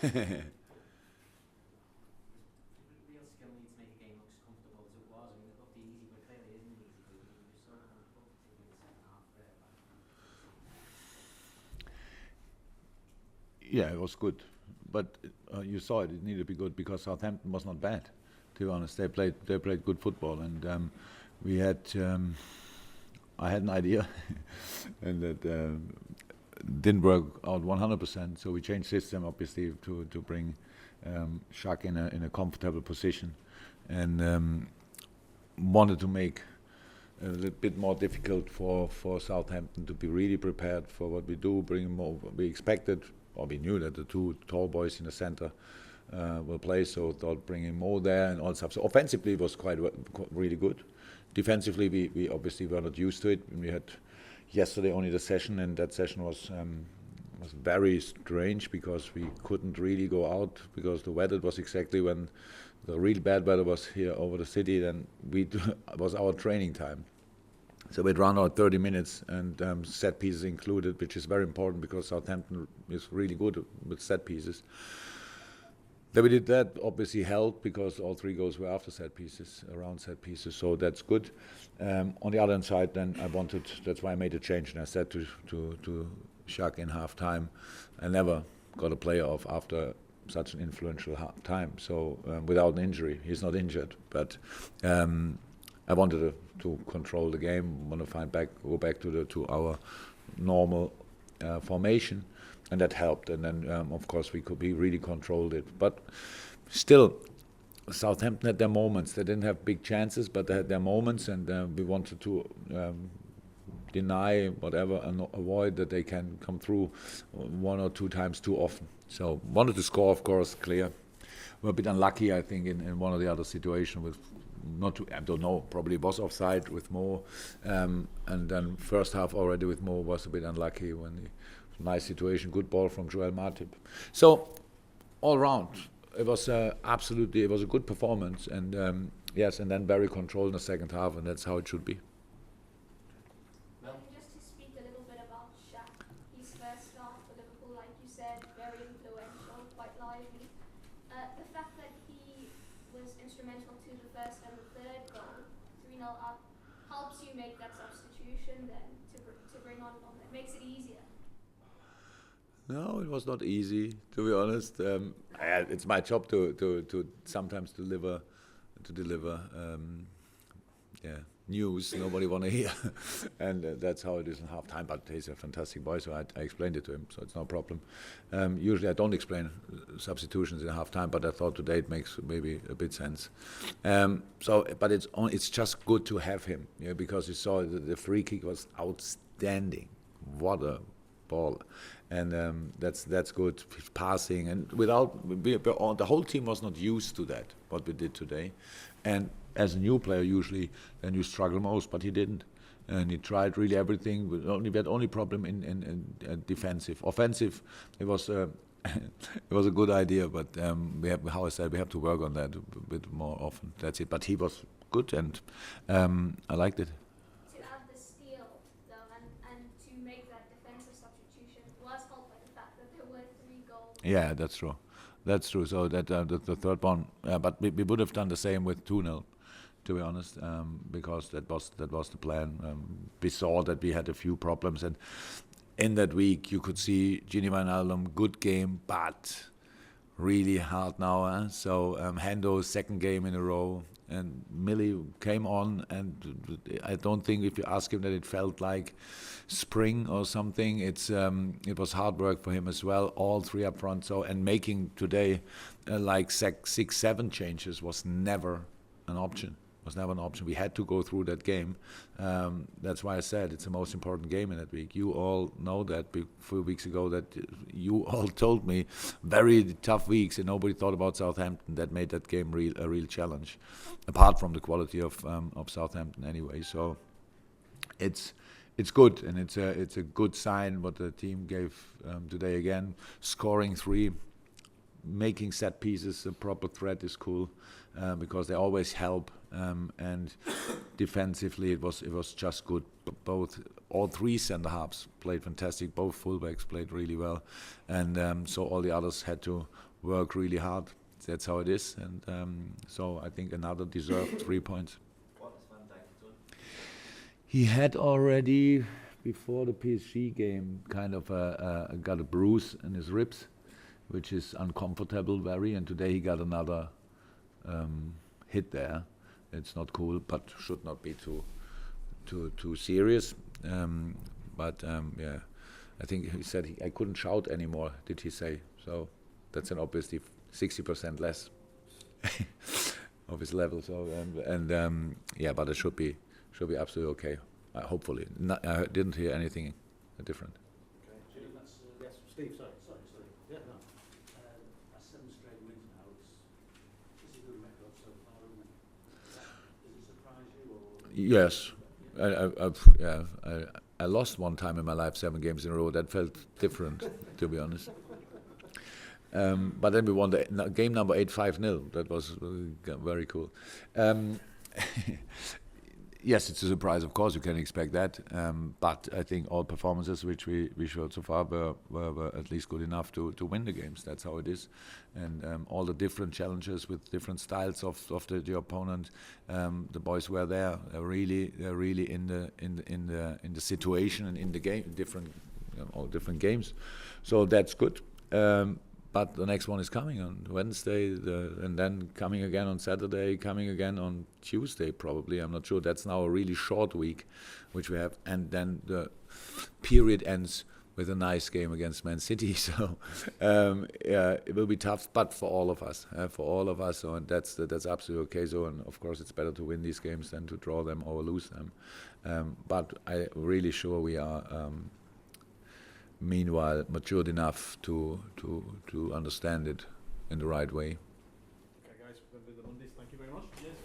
Real skill needs to make a game look as comfortable as it was. I mean, it looked easy, but clearly isn't easy. But you were so comfortable, particularly in the second half there. Yeah, it was good, but you saw it. It needed to be good because Southampton was not bad. To be honest, they played good football, and we had. I had an idea, and that didn't work out 100%. So we changed system, obviously, to bring Shaq in a comfortable position, and wanted to make a little bit more difficult for Southampton to be really prepared for what we do. Bring him over. We expected, or we knew that the two tall boys in the center will play, so thought bringing Mo there and all stuff. So offensively, it was really good. Defensively, we obviously were not used to it. We had yesterday only the session, and that session was very strange because we couldn't really go out because the weather was exactly when the real bad weather was here over the city. Then it was our training time. So we'd run out 30 minutes and set pieces included, which is very important because Southampton is really good with set pieces. Then we did that, obviously helped because all 3 goals were after set pieces, around set pieces, so that's good. On the other hand side, then that's why I made a change, and I said to Shaq in half time, I never got a player off after such an influential time, so without an injury. He's not injured, but I wanted to control the game, want to go back to our normal formation. And that helped, and then of course we really controlled it. But still, Southampton had their moments. They didn't have big chances, but they had their moments, and we wanted to deny whatever and avoid that they can come through 1 or 2 times too often. So wanted to score, of course, clear. We're a bit unlucky, I think, in one of the other situations with. I don't know, probably was offside with Mo, and then first half already with Mo was a bit unlucky when nice situation, good ball from Joel Matip. So all round, it was absolutely, it was a good performance, and yes, and then very controlled in the second half, and that's how it should be. Well, just to speak a little bit about Shaq, his first start for Liverpool, like you said, very influential, quite lively. The fact that he was instrumental to the first and the third goal, 3-0 up, helps you make that substitution then to bring on it makes it easier. No, it was not easy, to be honest. It's my job to sometimes deliver news nobody want to hear, and that's how it is in half time. But he's a fantastic boy, so I explained it to him, so it's no problem. Usually I don't explain substitutions in half time, but I thought today it makes maybe a bit sense. But it's just good to have him, because you saw the free kick was outstanding. What a ball, and that's good passing, and the whole team was not used to that what we did today, and as a new player usually then you struggle most, but he didn't, and he tried really everything. We had only problem in defensive. Offensive, it was it was a good idea, but we have to work on that a bit more often. That's it. But he was good, and I liked it. Yeah, that's true. That's true. So that the third one, but we would have done the same with 2-0, to be honest, because that was the plan. We saw that we had a few problems, and in that week you could see Gini Wijnaldum, good game, but really hard now. So Hendo's second game in a row, and Millie came on, and I don't think if you ask him that it felt like spring or something. It was hard work for him as well, all 3 up front. So, and making today like 6, 7 changes was never an option. We had to go through that game. That's why I said it's the most important game in that week. You all know that a few weeks ago that you all told me very tough weeks, and nobody thought about Southampton. That made that game a real challenge, apart from the quality of Southampton anyway. So it's good, and it's a good sign what the team gave today again. Scoring 3, making set pieces a proper threat is cool, because they always help. And defensively, it was just good. All 3 centre halves played fantastic. Both fullbacks played really well, and so all the others had to work really hard. That's how it is, and so I think another deserved 3 points. What has Van Dijk done? He had already, before the PSG game, kind of got a bruise in his ribs, which is uncomfortable very, and today he got another hit there. It's not cool, but should not be too serious. Yeah, I think he said I couldn't shout anymore, did he say? So that's an obviously 60% less of his level. So yeah, but it should be absolutely okay. Hopefully, I didn't hear anything different. Okay, that's yes, Steve. Sorry. Yeah, no. That's 7 straight wins now. It's a good record so far, isn't it? Does it surprise you, or? Yes, I lost one time in my life 7 games in a row. That felt different, to be honest. But then we won the game number 8 5-0. That was very cool. Yes, it's a surprise, of course, you can expect that. But I think all performances which we showed so far were at least good enough to win the games. That's how it is. And all the different challenges with different styles of the opponent, the boys were there. They're really in the situation and in the game, all different games. So that's good. But the next one is coming on Wednesday, and then coming again on Saturday, coming again on Tuesday probably. I'm not sure. That's now a really short week, which we have. And then the period ends with a nice game against Man City. So yeah, it will be tough, but for all of us. So and that's absolutely okay. So and of course it's better to win these games than to draw them or lose them. But I'm really sure we are. Meanwhile, matured enough to understand it in the right way. Okay, guys, we're going to do the Mondays. Thank you very much. Cheers.